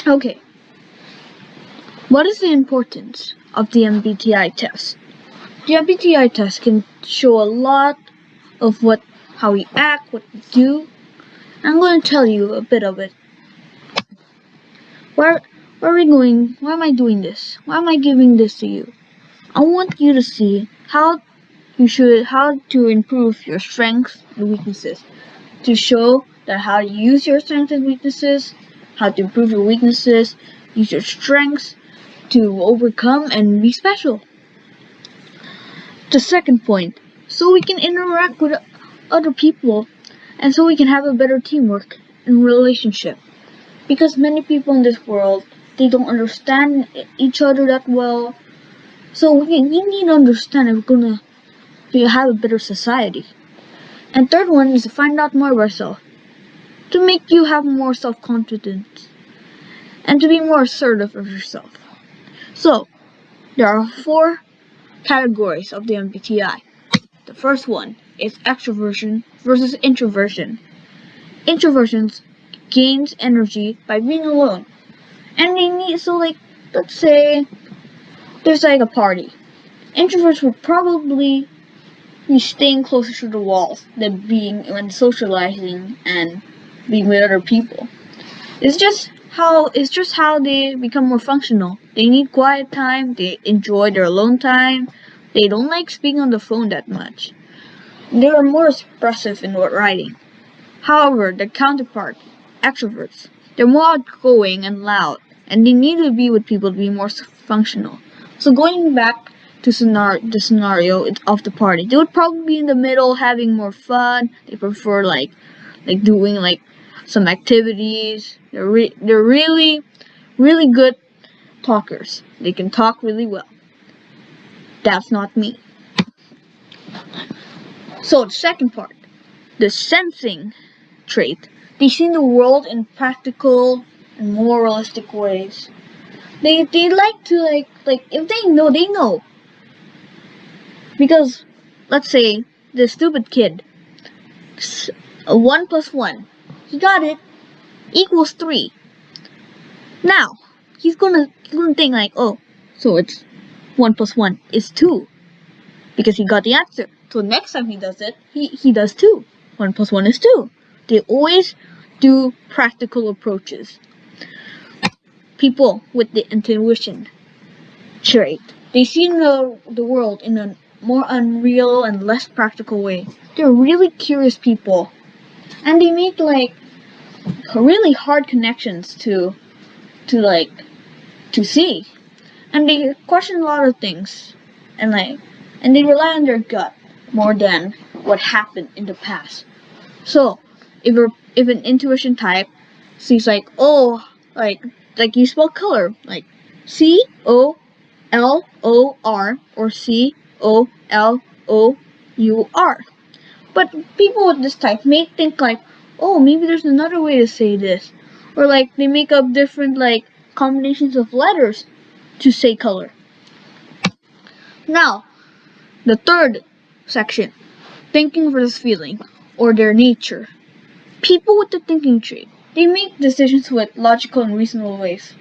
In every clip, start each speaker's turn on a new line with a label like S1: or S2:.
S1: Okay, what is the importance of the MBTI test? The MBTI test can show a lot of how we act, what we do. I'm going to tell you a bit of it. Where are we going? Why am I doing this? Why am I giving this to you? I want you to see how to improve your strengths and weaknesses. To show that how to use your strengths and weaknesses, how to improve your weaknesses, use your strengths to overcome and be special. The second point, so we can interact with other people and so we can have a better teamwork and relationship. Because many people in this world, they don't understand each other that well. So we need to understand if we're gonna have a better society. And third one is to find out more about yourself. To make you have more self-confidence. And to be more assertive of yourself. So, there are 4 categories of the MBTI. The first one is extroversion versus introversion. Introversions gains energy by being alone. And they need, let's say there's a party. Introverts would probably be staying closer to the walls than being when socializing and being with other people. It's just how they become more functional. They need quiet time, they enjoy their alone time, they don't like speaking on the phone that much. They are more expressive in what writing. However, the counterpart, extroverts, they're more outgoing and loud, and they need to be with people to be more functional. So going back to the scenario of the party, they would probably be in the middle having more fun. They prefer doing some activities. They're really good talkers. They can talk really well. That's not me. So the second part, the sensing trait. They see the world in practical and more realistic ways. They like to if they know, they know. Because let's say the stupid kid, 1 plus 1, he got it, equals 3. Now he's gonna think oh, so it's 1 plus 1 is 2, because he got the answer. So next time he does it, he does 2. 1 plus 1 is 2. They always do practical approaches. People with the intuition trait, they see the world in a more unreal and less practical way. They're really curious people, and they make really hard connections to see, and they question a lot of things, and they rely on their gut more than what happened in the past. So if an intuition type sees you spell color COLOR or COLOUR, but people with this type may think oh, maybe there's another way to say this, or they make up different combinations of letters to say color. Now, the third section, thinking versus feeling, or their nature. People with the thinking trait, they make decisions with logical and reasonable ways.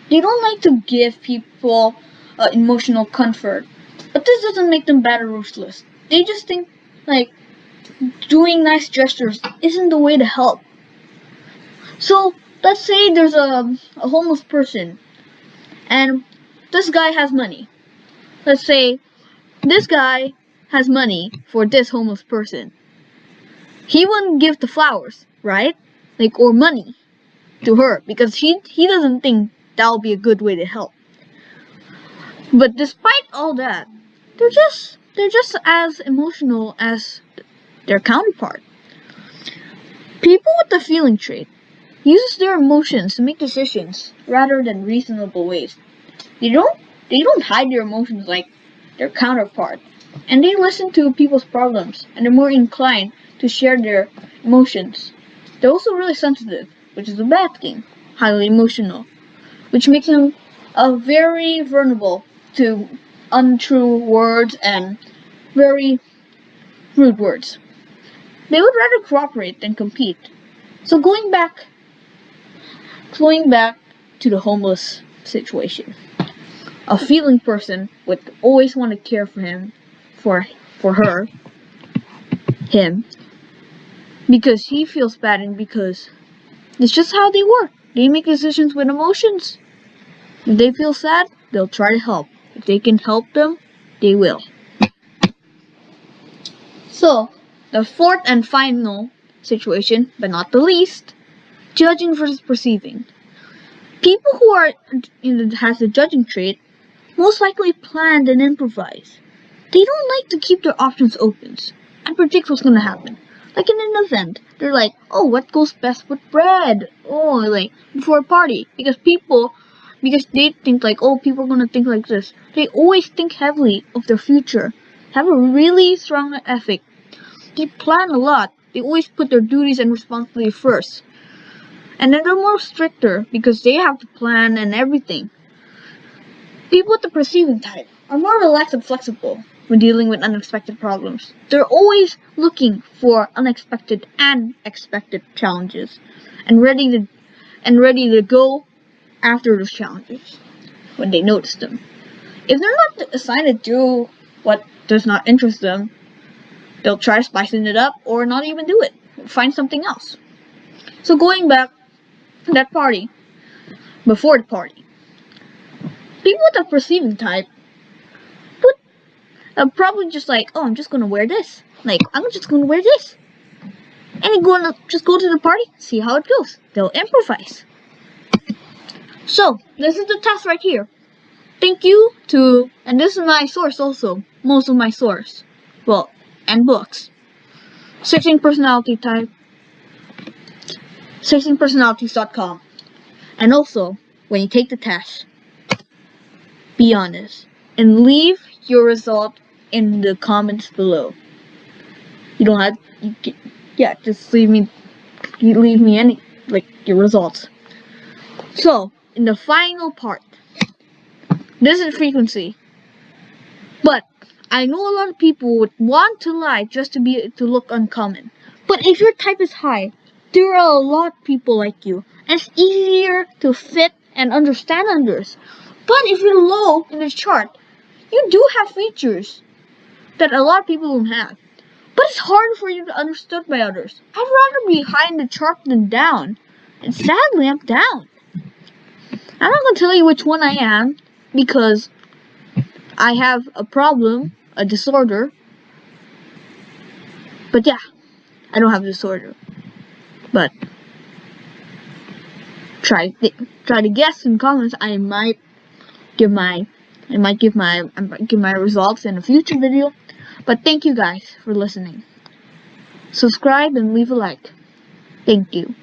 S1: They don't like to give people emotional comfort, but this doesn't make them bad or ruthless. They just think doing nice gestures isn't the way to help. So let's say there's a homeless person, and this guy has money. Let's say this guy has money for this homeless person. He wouldn't give the flowers, right? Or money to her, because he doesn't think that'll be a good way to help. But despite all that, they're just as emotional as their counterpart. People with the feeling trait uses their emotions to make decisions rather than reasonable ways. They don't hide their emotions like their counterpart, and they listen to people's problems, and they're more inclined to share their emotions. They're also really sensitive, which is a bad thing, highly emotional, which makes them very vulnerable to untrue words and very rude words. They would rather cooperate than compete. So going back to the homeless situation. A feeling person would always want to care for him, for her, him, because he feels bad and because it's just how they work. They make decisions with emotions. If they feel sad, they'll try to help. If they can help them, they will. So, the fourth and final situation, but not the least, judging versus perceiving. People who are has the judging trait most likely plan and improvise. They don't like to keep their options open and predict what's gonna happen. Like in an event, they're like, oh, what goes best with bread? Oh, like before a party, because they think like, oh, people are gonna think like this. They always think heavily of their future, have a really strong ethic. They plan a lot. They always put their duties and responsibility first. And then they're more stricter because they have to plan and everything. People with the perceiving type are more relaxed and flexible when dealing with unexpected problems. They're always looking for unexpected and expected challenges and ready to go after those challenges when they notice them. If they're not assigned to do what does not interest them, they'll try spicing it up or not even do it. Find something else. So going back to that party, before the party, people with the perceiving type would probably just like, oh, I'm just gonna wear this. Like, I'm just gonna wear this. And they're gonna just go to the party, see how it goes. They'll improvise. So, this is the test right here. Thank you to, and this is my source also, most of my source. Well, and books. 16 personality type. 16personalities.com. And also, when you take the test, be honest and leave your result in the comments below. You don't have, just leave me your results. So, in the final part, this is frequency. But I know a lot of people would want to lie just to look uncommon. But if your type is high, there are a lot of people like you, and it's easier to fit and understand others. But if you're low in the chart, you do have features that a lot of people don't have. But it's harder for you to understood by others. I'd rather be high in the chart than down. And sadly, I'm down. I'm not going to tell you which one I am, because I have a problem, a disorder. But yeah, I don't have a disorder. But try to guess in comments. I might give my results in a future video. But thank you guys for listening. Subscribe and leave a like. Thank you.